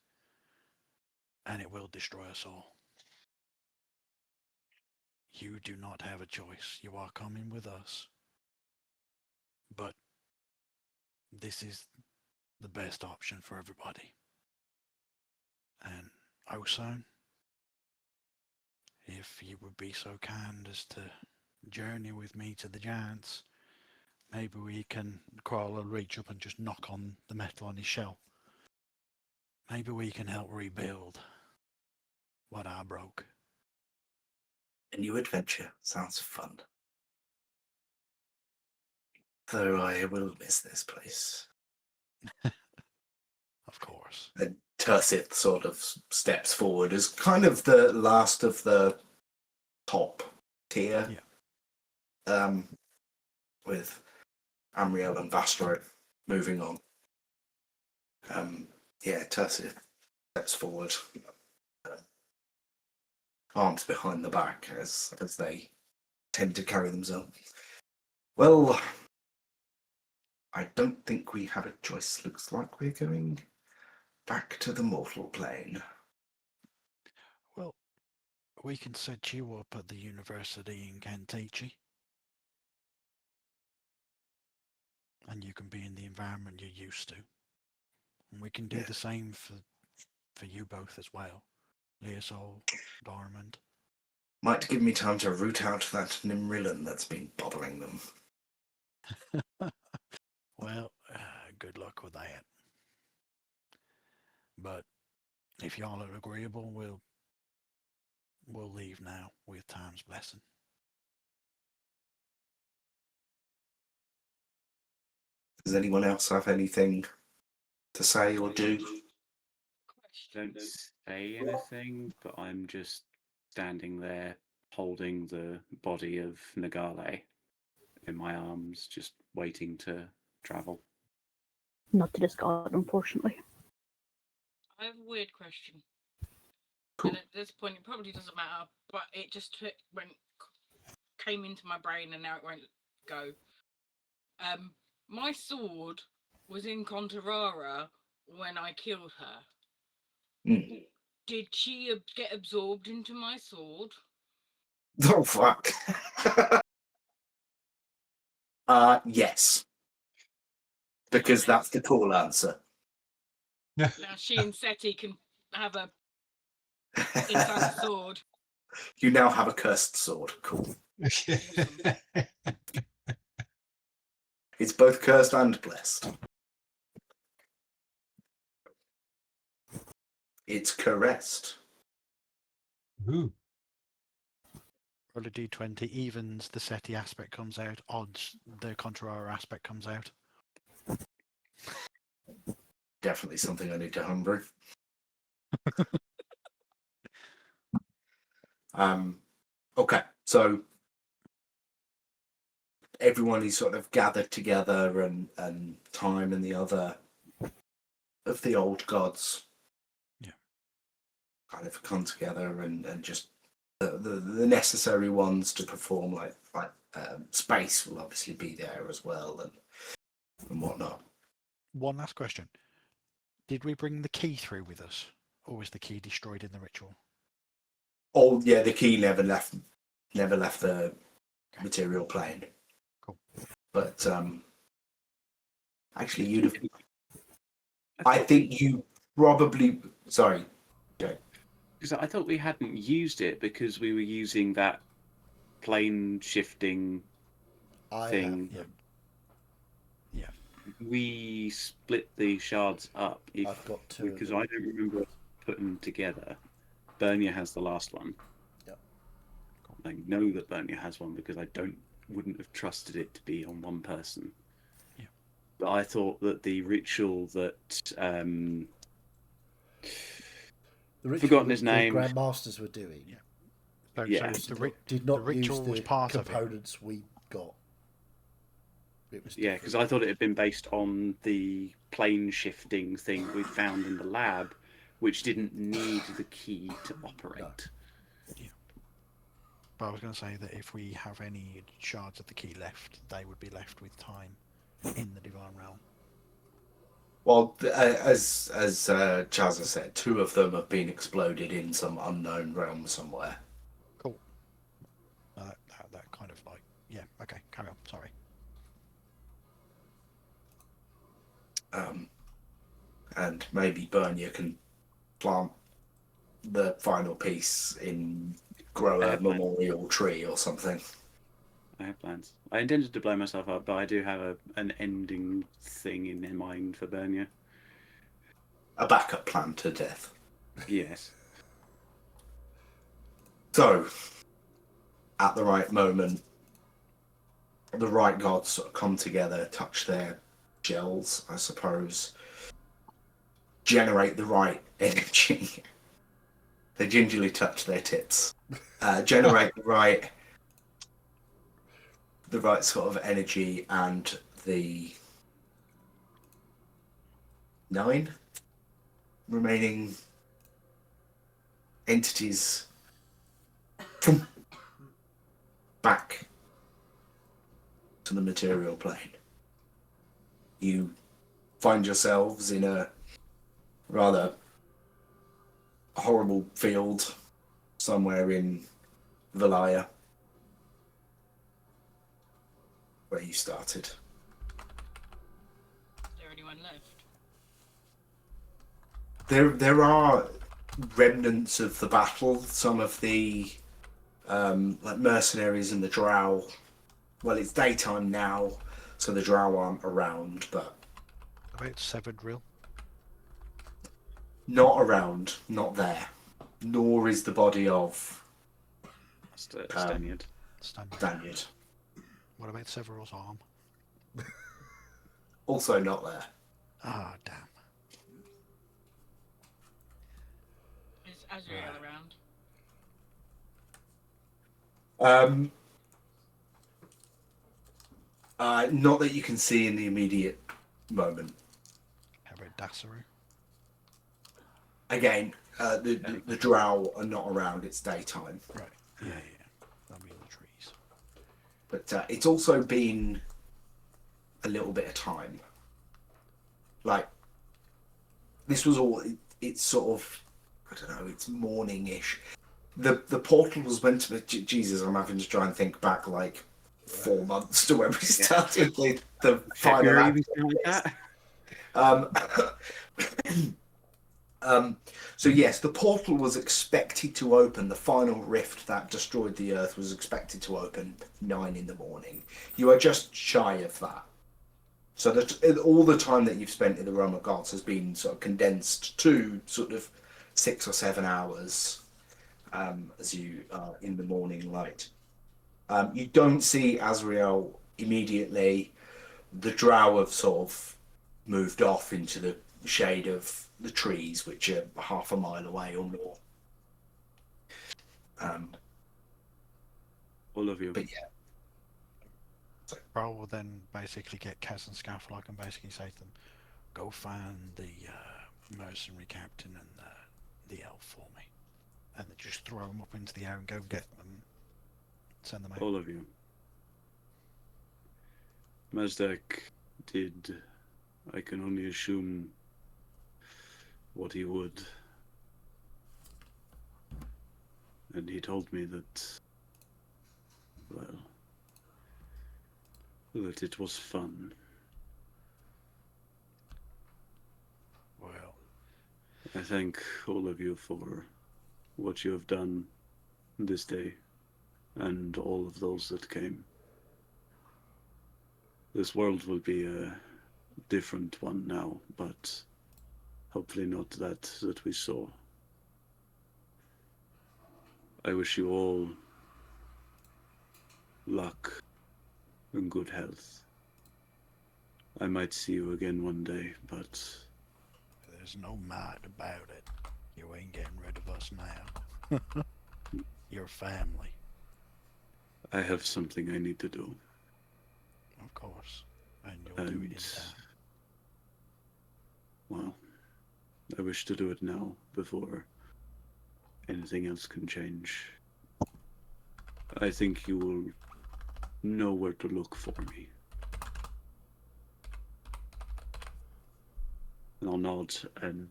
and it will destroy us all. You do not have a choice. You are coming with us, but this is the best option for everybody. And Osan, if you would be so kind as to journey with me to the giants, maybe we can, Kral will reach up and just knock on the metal on his shell. Maybe we can help rebuild what I broke. A new adventure sounds fun. Though I will miss this place. Of course. And Tursith sort of steps forward as kind of the last of the top tier. Yeah. With Amriel and Vastro moving on. Tursith steps forward. Arms behind the back as they tend to carry themselves. Well, I don't think we have a choice. Looks like we're going back to the mortal plane. Well, we can set you up at the university in Kantichi. And you can be in the environment you're used to. And we can do the same for you both as well. Leosol, Dormant. Might give me time to root out that Nimrillan that's been bothering them. Well, good luck with that. But if y'all are agreeable, we'll leave now with Time's blessing. Does anyone else have anything to say or do? Don't say anything, but I'm just standing there holding the body of Nagale in my arms, just waiting to travel. Not to this god, unfortunately. I have a weird question. Cool. And at this point, it probably doesn't matter, but it just came into my brain and now it won't go. My sword was in Contarara when I killed her. Mm. Did she get absorbed into my sword? Oh, fuck. Yes. Because that's the cool answer. Now she and Seti can have a inside sword. You now have a cursed sword. Cool. It's both cursed and blessed. It's caressed. Ooh. Roll a d20, evens, the SETI aspect comes out, odds, the Contrara aspect comes out. Definitely something I need to homebrew. Okay, so everyone is sort of gathered together, and Time and the other of the old gods, kind of come together and just the necessary ones to perform, like space will obviously be there as well, and whatnot. One last question. Did we bring the key through with us, or was the key destroyed in the ritual? Oh yeah, the key never left the material plane. Cool. But actually, you'd have. I think you probably. Sorry, Jay. Because I thought we hadn't used it because we were using that plane shifting thing. have them. Yeah. We split the shards up. I've got two. Because I don't remember putting them together. Bernia has the last one. Yep. I know that Bernia has one because I wouldn't have trusted it to be on one person. Yeah. But I thought that the ritual that the ritual forgotten his the name. Grandmasters were doing. Yeah. So, Yeah. so the Did not the ritual use the was part of it. components we got. It was Yeah, because I thought it had been based on the plane shifting thing we'd found in the lab, which didn't need the key to operate. But I was going to say that if we have any shards of the key left, they would be left with Time in the Divine Realm. Well, as Chazza said, 2 of them have been exploded in some unknown realm somewhere. Cool. That kind of like, yeah, okay, carry on, sorry. And maybe Bernia can plant the final piece grow a memorial tree or something. I have plans. I intended to blow myself up, but I do have an ending thing in mind for Bernia. A backup plan to death. Yes. So, at the right moment, the right gods sort of come together, touch their shells, I suppose, generate the right energy. They gingerly touch their tits. Generate the right sort of energy, and the 9 remaining entities back to the material plane. You find yourselves in a rather horrible field somewhere in Valaya, where you started. Is there anyone left? There are remnants of the battle. Some of the like mercenaries and the drow. Well, it's daytime now, so the drow aren't around, but About Severed Real. not around, not there. Nor is the body of Staniard. Staniard. What about Several's arm? Also not there. Ah, damn. Is Azrael around? Not that you can see in the immediate moment. How about Dassaru? Again, the drow are not around. It's daytime. Right. Yeah. That'll be in the trees. But it's also been a little bit of time. Like, this was all. It's sort of, I don't know. It's morning-ish. The portal was meant to be. Jesus, I'm having to try and think back like 4 months to when we started the final. February we started that? So yes, the portal was expected to open. The final rift that destroyed the Earth was expected to open 9 in the morning. You are just shy of that. So that all the time that you've spent in the realm of gods has been sort of condensed to sort of 6 or 7 hours as you are in the morning light. You don't see Azrael immediately. The drow have sort of moved off into the shade of the trees, which are half a mile away or more. All of you. But yeah. Kroll will then basically get Kaz and Scaffold and basically say to them, go find the mercenary captain and the elf for me. And then just throw them up into the air and go get them. Send them out. All of you. Mazdak did, I can only assume, what he would. And he told me that, well, that it was fun. Well, I thank all of you for what you have done this day, and all of those that came. This world will be a different one now, but hopefully not that we saw. I wish you all luck and good health. I might see you again one day, but there's no might about it. You ain't getting rid of us now. Your family. I have something I need to do. Of course. And you'll do it in time. Well, I wish to do it now before anything else can change. I think you will know where to look for me. And I'll nod, and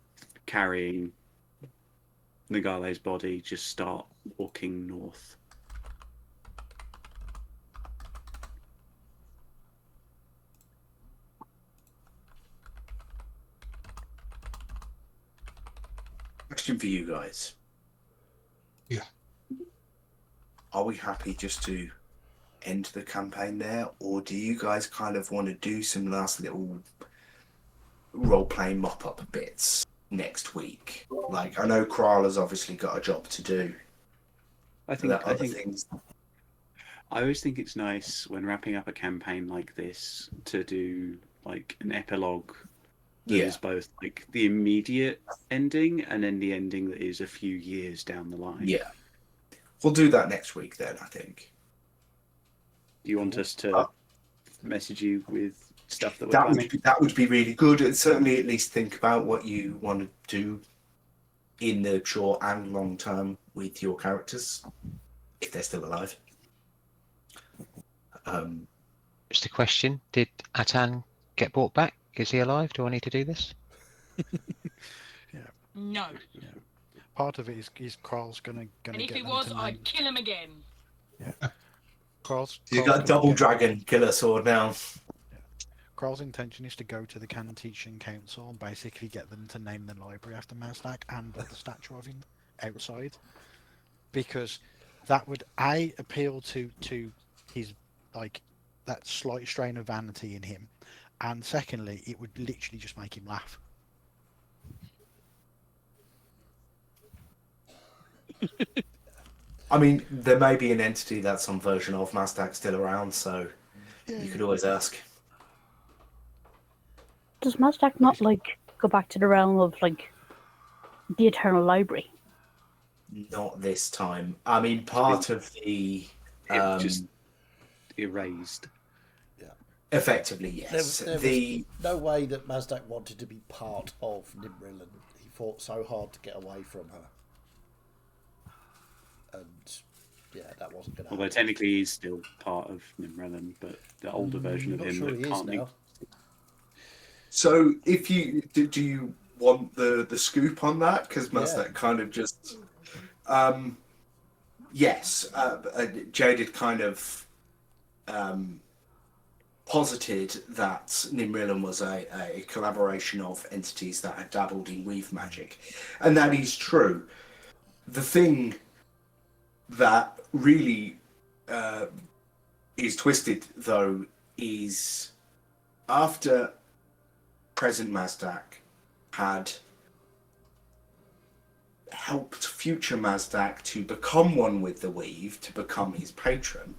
carrying Nagale's body, just start walking north. Question for you guys. Yeah. Are we happy just to end the campaign there, or do you guys kind of want to do some last little role-playing mop-up bits next week? Like, I know Krala's obviously got a job to do. I There think are other things. I always think it's nice when wrapping up a campaign like this to do like an epilogue that Yeah. is both like the immediate ending and then the ending that is a few years down the line. Yeah. We'll do that next week then, I think. Do you want us to message you with stuff that we're That planning? that would be really good. And certainly at least think about what you want to do in the short and long term with your characters, if they're still alive. Just a question: did Atan get brought back? Is he alive? Do I need to do this? No. Part of it is Kroll's gonna And if get he them was, to I'd name. kill him again. Kroll's You got a gonna double get- dragon killer sword now. Kroll's intention is to go to the Canon Teaching Council and basically get them to name the library after Mazdak and put the statue of him outside, because that would appeal to his like that slight strain of vanity in him, and secondly, it would literally just make him laugh. I mean, there may be an entity that's some version of Mazdak still around, so you could always ask. Does Mazdak not like go back to the realm of like the Eternal Library? Not this time. I mean, part of the It just erased. effectively, yes. There was The no way that Mazdak wanted to be part of Nimril, and he fought so hard to get away from her. And yeah, that wasn't going to Although happen. technically he's still part of Nimrelen, but the older version of Not him sure that he is can't now. So, if you do you want the scoop on that? Because Mazdak kind of just, yes, Jaded kind of posited that Nimrillen was a collaboration of entities that had dabbled in weave magic, and that is true. The thing that really is twisted, though, is after present Mazdak had helped future Mazdak to become one with the weave, to become his patron,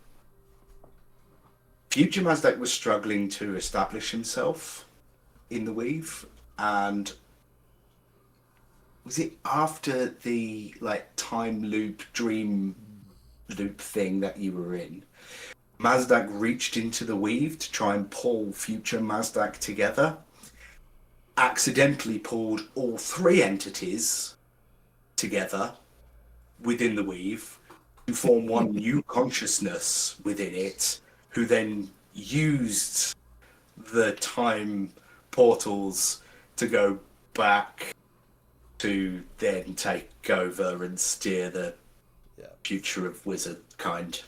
future Mazdak was struggling to establish himself in the weave, and was it after the time loop, dream loop thing that you were in, Mazdak reached into the weave to try and pull future Mazdak together, accidentally pulled all three entities together within the weave to form one new consciousness within it, who then used the time portals to go back to then take over and steer the future of wizard kind.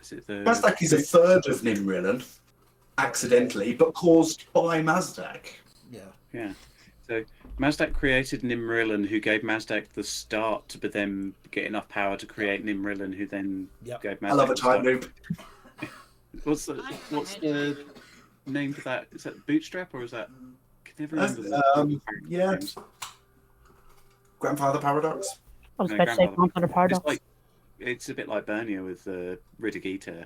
Is it the Mazdak is a third of Nimrillen, accidentally, but caused by Mazdak. Yeah. So Mazdak created Nimrillen, who gave Mazdak the start, but then get enough power to create Nimrillen, who then gave Mazdak. I love a the time start. loop. What's the name for that? Is that Bootstrap, or is that? I can never remember. Yeah. Grandfather Paradox. I was No, about to say Grandfather. Grandfather Paradox. It's a bit like Bernia with Riddigita.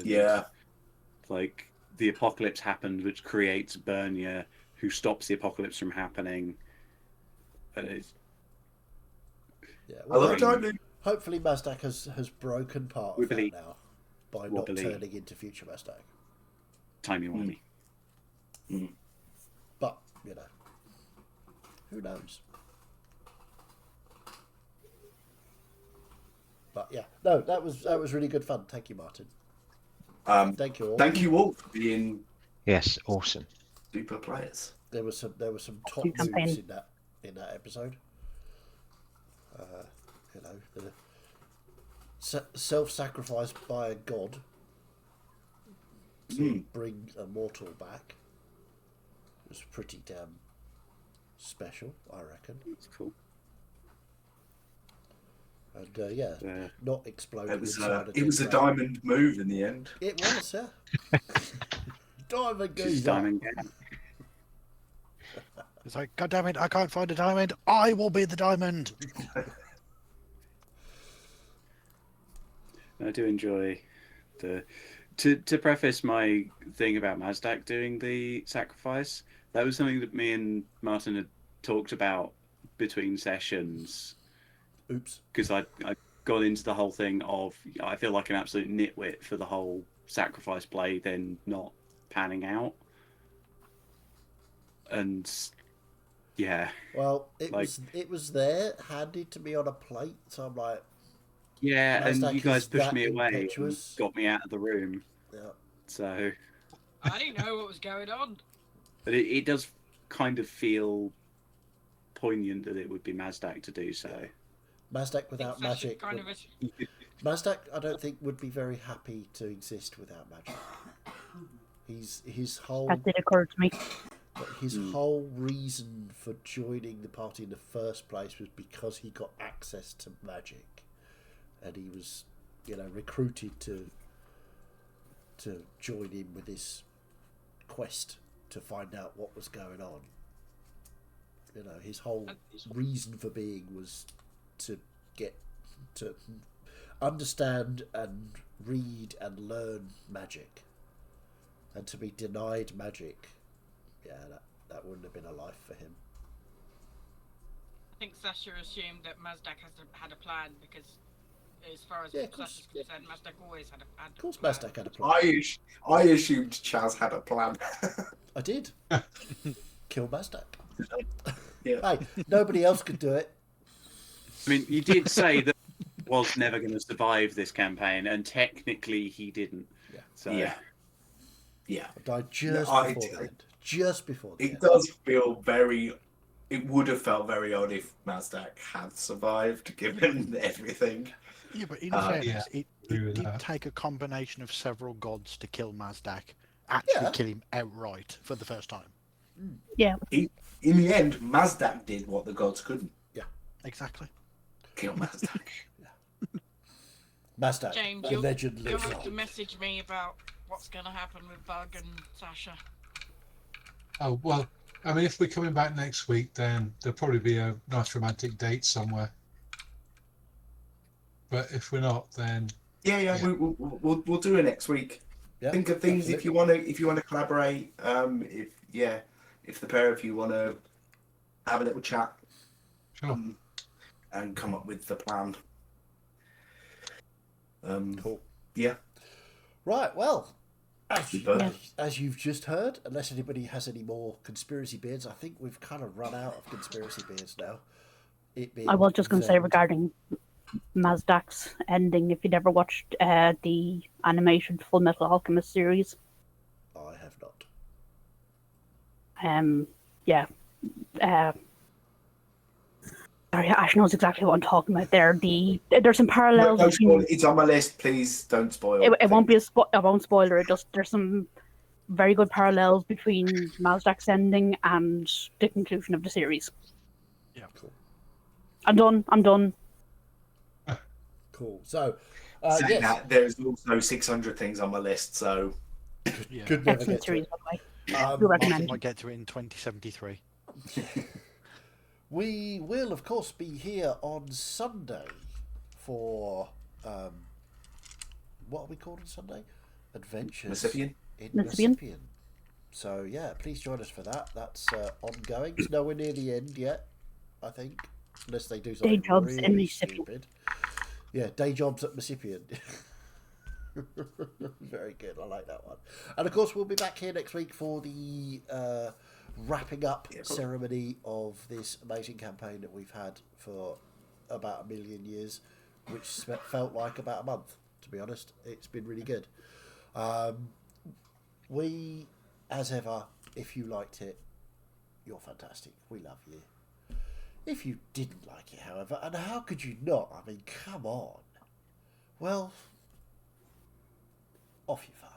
Yeah. Like the apocalypse happened, which creates Bernia, who stops the apocalypse from happening. And it's Yeah, I love a Right. time loop. hopefully Mazdak has broken part of that Wibbly. now by not Wobbly. turning into future Mazdak. timey-wimey. But, who knows? But yeah, no, that was really good fun. Thank you, Martin. Thank you all. Thank you all for being Yes, awesome. super players. There was some top you, campaign. moves in that episode. The self-sacrifice by a god to bring a mortal back was pretty damn special, I reckon. It's cool. And not exploding It was inside it was a dragon. diamond move in the end. It was, yeah. Diamond Just geezer. diamond game. It's like, God damn it, I can't find a diamond. I will be the diamond. I do enjoy the. To preface my thing about Mazdak doing the sacrifice, that was something that me and Martin had talked about between sessions. Oops. Because I got into the whole thing of I feel like an absolute nitwit for the whole sacrifice play, then not panning out. And yeah, Well, Like- it was there, handed to me on a plate, so I'm like, yeah, and Mazdak you guys is pushed that me away impetuous. and got me out of the room. yeah. So, I didn't know what was going on. but it does kind of feel poignant that it would be Mazdak to do so. Mazdak without It's actually magic. kind of a, Mazdak, I don't think, would be very happy to exist without magic. His whole That did occur to me. whole reason for joining the party in the first place was because he got access to magic, and he was, recruited to join in with this quest to find out what was going on. His whole reason for being was to get to understand and read and learn magic, and to be denied magic, that wouldn't have been a life for him. I think Sasha assumed that Mazdak had a plan because, as far as Yeah, of course. Sasha's concerned, Mazdak always had a Of course, plan. Mazdak had a plan. I assumed Chaz had a plan. I did. Kill Mazdak. Yeah. Hey, nobody else could do it. I mean, you did say that he was never going to survive this campaign, and technically he didn't. Yeah. So Yeah. Yeah. I died just No, before the end. Just before the It end. does feel very. It would have felt very odd if Mazdak had survived, given everything. Yeah, but in Uh, fairness, Agree with Did that. take a combination of several gods to kill Mazdak. Actually, Yeah. kill him outright for the first time. Yeah, In the end, Mazdak did what the gods couldn't. Exactly. Kill Mazdak. Mazdak, James, the you'll, legend you'll lives have to on. message me about what's going to happen with Bug and Sasha. Oh, well, I mean, if we're coming back next week, then there'll probably be a nice romantic date somewhere. But if we're not, then Yeah. Yeah. We'll do it next week. Yeah, Think of things if absolutely. you want to collaborate. If the pair of you want to have a little chat sure. and come up with the plan. Cool. Yeah. Right, well, Yeah. as you've just heard, unless anybody has any more conspiracy beards, I think we've kind of run out of conspiracy beards now. It being I was just going to say Vend. regarding Mazdak's ending, if you'd ever watched the animated Full Metal Alchemist series, I have not. yeah. Sorry, Ash knows exactly what I'm talking about there. There's some parallels Don't spoil between. it. It's on my list. Please don't spoil. It won't be I won't spoiler it. Just there's some very good parallels between Mazdak's ending and the conclusion of the series. Yeah. Cool. I'm done. Cool. So, Saying yes, that, there's also 600 things on my list. So Yeah. could never Excellent get to series, it. by the way. Um, Do recommend. Might get to it in 2073. We will, of course, be here on Sunday for what are we called on Sunday? Adventures Mississippian. in Mississippian. Mississippian. So yeah, please join us for that. That's ongoing. It's nowhere near the end yet, I think, unless they do something jobs in really Mississippi. stupid. Yeah, day jobs at Mississippian. Very good. I like that one. And of course, we'll be back here next week for the wrapping up ceremony of this amazing campaign that we've had for about 1 million years, which felt like about a month, to be honest. It's been really good. We, as ever, if you liked it, you're fantastic. We love you. If you didn't like it, however, and how could you not? I mean, come on. Well, off you fuck.